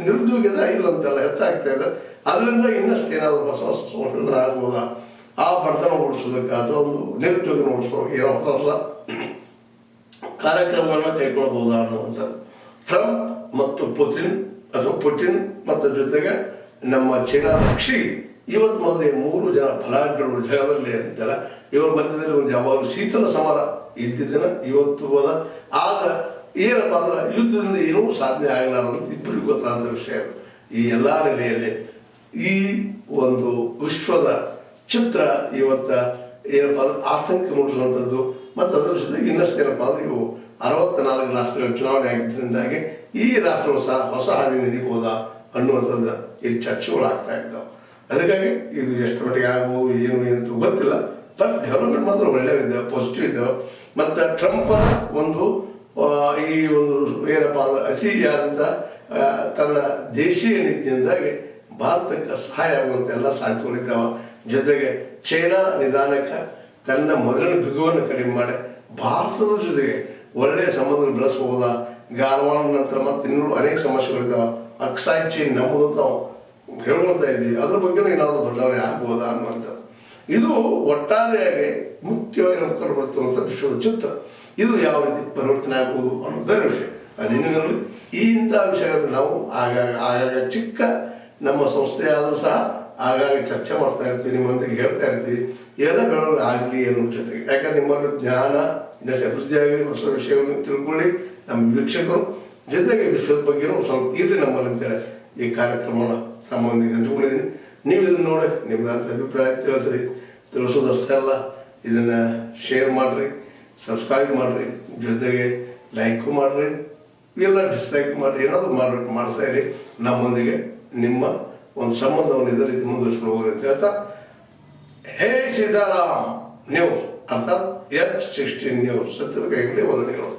ನಿರುದ್ಯೋಗದ ಇಲ್ಲ ಅಂತೆಲ್ಲ ಹೆಚ್ಚಾಗ್ತಾ ಇದೆ. ಅದರಿಂದ ಇನ್ನಷ್ಟು ಏನಾದರೂ ಹೊಸ ಹೊಸ ಸಂಶೋಧನೆ ಆಗ್ಬೋದಾ, ಆ ಬಡತನ ಓಡಿಸೋದಕ್ಕೆ ಅಥವಾ ಒಂದು ನಿರುದ್ಯೋಗ ಓಡಿಸೋ ಏನೋ ಹೊಸ ಹೊಸ ಕಾರ್ಯಕ್ರಮಗಳನ್ನ ಕೈಗೊಳ್ಳಬಹುದಾ ಅನ್ನುವಂಥದ್ದು. ಟ್ರಂಪ್ ಮತ್ತು ಪುಟಿನ್ ಮತ್ತು ಜೊತೆಗೆ ನಮ್ಮ ಚೀನಾ ಶಿ ಇವತ್ತು ಮೊದಲೇ 3 ಜನ ಬಲಾಢ್ಯರು ಜಗದಲ್ಲಿ ಅಂತೇಳ ಇವರ ಮಧ್ಯದಲ್ಲಿ ಒಂದು ಯಾವಾಗಲೂ ಶೀತಲ ಸಮರ ಇದ್ದಿದ್ದನ ಇವತ್ತು ಹೋದ. ಆದ್ರೆ ಏನಪ್ಪ ಅಂದ್ರೆ ಯುದ್ಧದಿಂದ ಏನೂ ಸಾಧನೆ ಆಗಲ್ಲ ಅನ್ನೋದು ಇಬ್ಬರಿಗೂ ಗೊತ್ತಾದ ವಿಷಯ. ಈ ಎಲ್ಲ ನೆಲೆಯಲ್ಲಿ ಈ ಒಂದು ವಿಶ್ವದ ಚಿತ್ರ ಇವತ್ತ ಏನಪ್ಪ ಅಂದ್ರೆ ಆತಂಕ ಮೂಡಿಸುವಂಥದ್ದು. ಮತ್ತು ಅದರ ಜೊತೆಗೆ ಇನ್ನಷ್ಟು ಏನಪ್ಪ ಅಂದ್ರೆ ಇವು 64 ರಾಷ್ಟ್ರಗಳ ಚುನಾವಣೆ ಆಗಿದ್ದರಿಂದಾಗಿ ಈ ರಾಷ್ಟ್ರವು ಸಹ ಹೊಸ ಹಾದಿ ನಡೀಬೋದಾ ಅನ್ನುವಂಥದ್ದು ಇಲ್ಲಿ ಚರ್ಚೆಗಳಾಗ್ತಾ ಇದ್ದಾವೆ. ಅದಕ್ಕಾಗಿ ಇದು ಎಷ್ಟು ಮಟ್ಟಿಗೆ ಆಗ್ಬೋದು ಏನು ಅಂತ ಗೊತ್ತಿಲ್ಲ. ಬಟ್ ಡೆವಲಪ್ಮೆಂಟ್ ಮಾತ್ರ ಒಳ್ಳೆಯವಿದ್ದಾವೆ, ಪಾಸಿಟಿವ್ ಇದ್ದಾವೆ. ಮತ್ತು ಟ್ರಂಪ್ ಒಂದು ಈ ಒಂದು ಏನಪ್ಪ ಅಂದ್ರೆ ಅತಿಯಾದಂಥ ತನ್ನ ದೇಶೀಯ ನೀತಿಯಿಂದಾಗಿ ಭಾರತಕ್ಕೆ ಸಹಾಯ ಆಗುವಂಥ ಎಲ್ಲ ಸಾಧ್ಯತೆಗಳಿದ್ದಾವೆ. ಜೊತೆಗೆ ಚೈನಾ ನಿಧಾನಕ್ಕೆ ತನ್ನ ಮೊದಲನೇ ಬಿಗುವನ್ನು ಕಡಿಮೆ ಮಾಡಿ ಭಾರತದ ಜೊತೆಗೆ ಒಳ್ಳೆಯ ಸಂಬಂಧಗಳು ಬೆಳೆಸಬಹುದಾ. ಗಾಲ್ವಾನ್ ನಂತರ ಮತ್ತು ಇನ್ನೂ ಅನೇಕ ಸಮಸ್ಯೆಗಳಿದ್ದಾವೆ. ಅಕ್ಸೈಡ್ ಚೈನ್ ನಮ್ಮದು ನಾವು ಹೇಳ್ಕೊಳ್ತಾ ಇದ್ದೀವಿ, ಅದ್ರ ಬಗ್ಗೆ ಏನಾದರೂ ಬದಲಾವಣೆ ಆಗ್ಬೋದಾ ಅನ್ನುವಂಥದ್ದು. ಇದು ಒಟ್ಟಾರೆಯಾಗಿ ಮುಖ್ಯವಾಗಿ ನಮ್ಮ ಕಂಡು ಬರ್ತಿರುವಂಥ ವಿಶ್ವದ ಚಿತ್ರ. ಇದು ಯಾವ ರೀತಿ ಪರಿವರ್ತನೆ ಆಗ್ಬೋದು ಅನ್ನೋದು ಬೇರೆ ವಿಷಯ. ಅದೇನಿರಲಿ, ಇಂಥ ವಿಷಯಗಳನ್ನು ನಾವು ಆಗಾಗ ಚಿಕ್ಕ ನಮ್ಮ ಸಂಸ್ಥೆ ಆದರೂ ಸಹ ಆಗಾಗ ಚರ್ಚೆ ಮಾಡ್ತಾ ಇರ್ತೀವಿ, ನಿಮ್ಮೊಂದಿಗೆ ಹೇಳ್ತಾ ಇರ್ತೀವಿ. ಎಲ್ಲ ಬೆಳವಣಿಗೆ ಆಗಲಿ ಅನ್ನೋ ಜೊತೆಗೆ, ಯಾಕಂದ್ರೆ ನಿಮ್ಮಲ್ಲಿ ಜ್ಞಾನ ಇನ್ನಷ್ಟು ಅಭಿವೃದ್ಧಿ ಆಗಲಿ, ಹೊಸ ವಿಷಯಗಳನ್ನು ತಿಳ್ಕೊಳ್ಳಿ ನಮ್ಮ ವೀಕ್ಷಕರು. ಜೊತೆಗೆ ವಿಶ್ವದ ಬಗ್ಗೆನೂ ಸ್ವಲ್ಪ ಇರಲಿ ನಮ್ಮಲ್ಲಿ ಅಂತೇಳಿ ಈ ಕಾರ್ಯಕ್ರಮವನ್ನು ನಮ್ಮೊಂದಿಗೆ ಹಂಚಿಕೊಂಡಿದ್ದೀನಿ. ನೀವು ಇದನ್ನು ನೋಡಿ ನಿಮ್ಮದಂಥ ಅಭಿಪ್ರಾಯ ತಿಳಿಸೋದಷ್ಟೇ ಅಲ್ಲ, ಇದನ್ನು ಶೇರ್ ಮಾಡಿರಿ, ಸಬ್ಸ್ಕ್ರೈಬ್ ಮಾಡಿರಿ, ಜೊತೆಗೆ ಲೈಕು ಮಾಡಿರಿ, ಇಲ್ಲ ಡಿಸ್ಲೈಕ್ ಮಾಡಿರಿ, ಏನಾದರೂ ಮಾಡ್ತಾ ಇರಿ. ನಮ್ಮೊಂದಿಗೆ ನಿಮ್ಮ ಒಂದು ಸಂಬಂಧವನ್ನು ಇದೇ ರೀತಿ ಮುಂದುವರಿಸ್ಕೊಂಡು ಹೋಗ್ರಿ ಅಂತ ಹೇಳ್ತಾ, ಹೇ ಸೀತಾರಾಮ್ ನ್ಯೂಸ್ ಅರ್ಥಾತ್ H16 ನ್ಯೂಸ್ ಸತ್ಯದ ಕೈಯಲ್ಲಿ ವಂದನೆಗಳು.